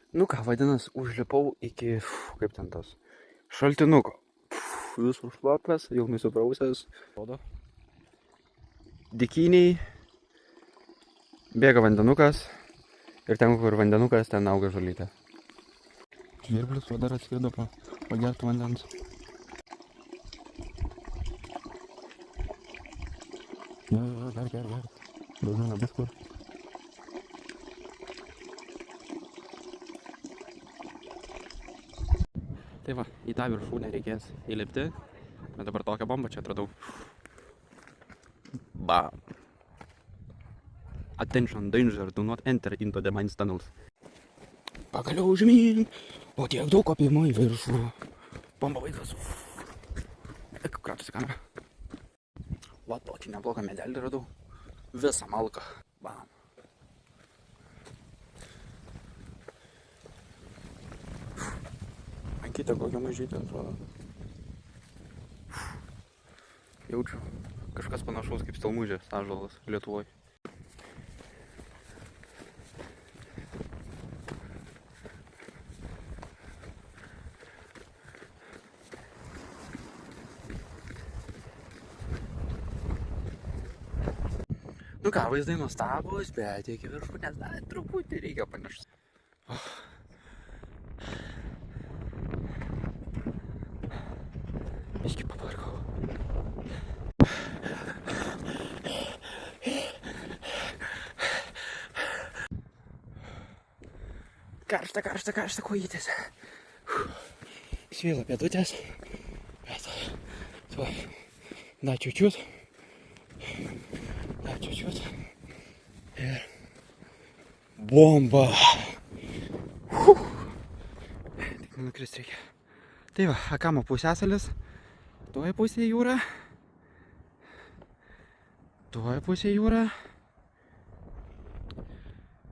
Nu ką, vadinasi, užlipau iki, kaip ten tas, šaltinuko. Visų šlapas, jau nusiprausęs. Dikiniai, bėga vandenukas ir ten, kur vandenukas, ten auga žolytė. Žvirblis va dar atskrido pagerti vandens. Ger. Daugiau nebus kur. Tai va, į tą viršūnę reikės įlipti, bet dabar tokią bombą čia atradau. Bam. Attention, danger, do not enter into the mines tunnels. Pagaliau žemyn, po tiek daug kopimo į viršų. Bomba vaikas. Kratosi kamera. Va, tokį neblogą medelį radau. Visą malką. Bam. Ankite kokią mažytę, atrodo. Jaučiu. Kažkas panašaus kaip stelmužės ąžuolas Lietuvoje. Nu ką, vaizdai nuostabus, bet iki viršūnės dar truputį reikia panešti. Biškį pavargau. Karšta kojytės. Svėla pėdutės. Bet, tuo, dar čiučiut. Ir bomba. Tik nukrist reikia. Tai va, Akamo pusėsalis. Tuoj pusė jūra.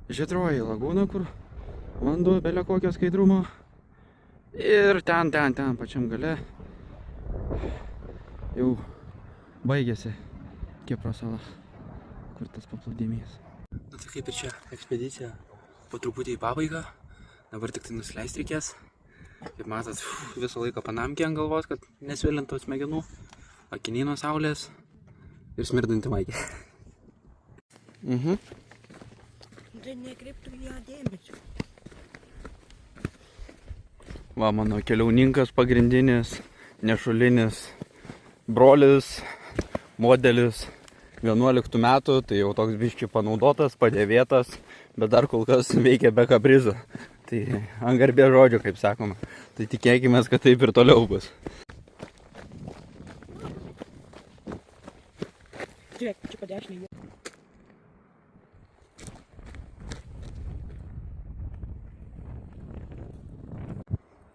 Žydroji lagūna, kur vanduo belia kokio skaidrumo. Ir ten pačiam gale jau baigėsi Kipro sala, kur tas paplūdimys. Na tai kaip ir čia ekspedicija po truputį į pabaigą. Dabar tik tai nusileist reikės. Kaip matot, visą laiką panamkė ant galvos, kad nesvilintų smegenų. Akiniai nuo saulės ir smirdantį maikį. Tai nekreiptų ją dėmesio. Va, mano keliauninkas pagrindinis, nešulinis brolis, modelis 11 metų, tai jau toks biškį panaudotas, padėvėtas, bet dar kol kas veikia be kaprizo. Tai ant garbės žodžio, kaip sakoma. Tai tikėkime, kad taip ir toliau bus. Žiūrėk, čia padešinė.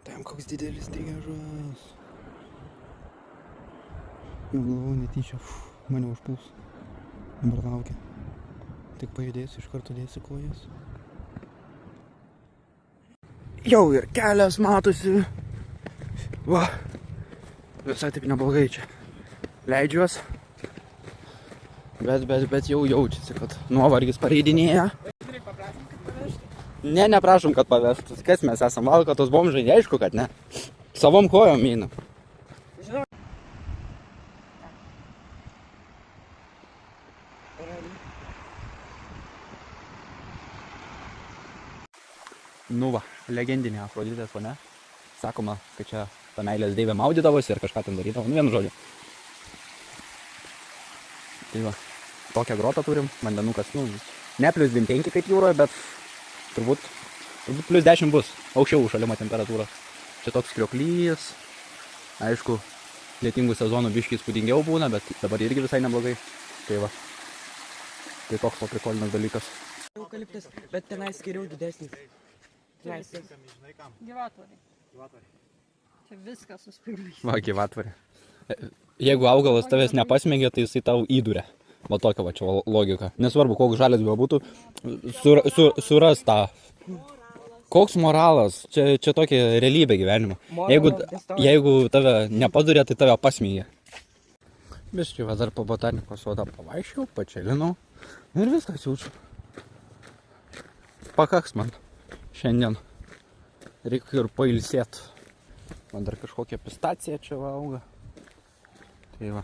Tam koks didelis driežas. Jau galvau netyčia, mane užpuls. Dabar laukia. Tik pajudėsiu, iš karto dėsiu kojas. Jau ir kelias matosi. Va. Visai taip neblogai čia. Leidžiuos. Bet jau jaučiasi, kad nuovargis pareidinėja. Ne, neprašom, kad paveštų. Kas mes esam, Valkatos bomžai? Aišku, kad ne. Savom kojom einam. Nu va, legendinė Afroditės vonia. Sakoma, kad čia ta meilės deivė maudydavosi ir kažką ten darydavo. Nu, vienu žodžiu. Tai va, tokią grotą turim. Vandenukas, nu, ne plus 25 kaip jūroje, bet turbūt plus 10 bus. Aukščiau šalimo temperatūra. Čia toks krioklys. Aišku, lietingų sezonų biškį įspūdingiau būna, bet dabar irgi visai neblogai. Tai va, tai toks prikolinas dalykas. Eukaliptas, bet tenais geriau didesnis. Gyvatvorė. Čia viskas suspirgai. Va, gyvatvorė. Jeigu augalas tavęs nepasmėgė, tai jisai tau įduria. Va tokia va čia logika. Nesvarbu, koks žalės bebūtų, suras tą. Koks moralas? Čia tokia realybė gyvenimo. Jeigu tave nepaduria, tai tave pasmėgė. Biškai va dar po botanikos sodą pavaiškiau, pačelinau ir viskas jaučiu. Pakaks man šiandien. Reikia ir pailsėt. Man dar kažkokia pistacija čia va auga. Tai va.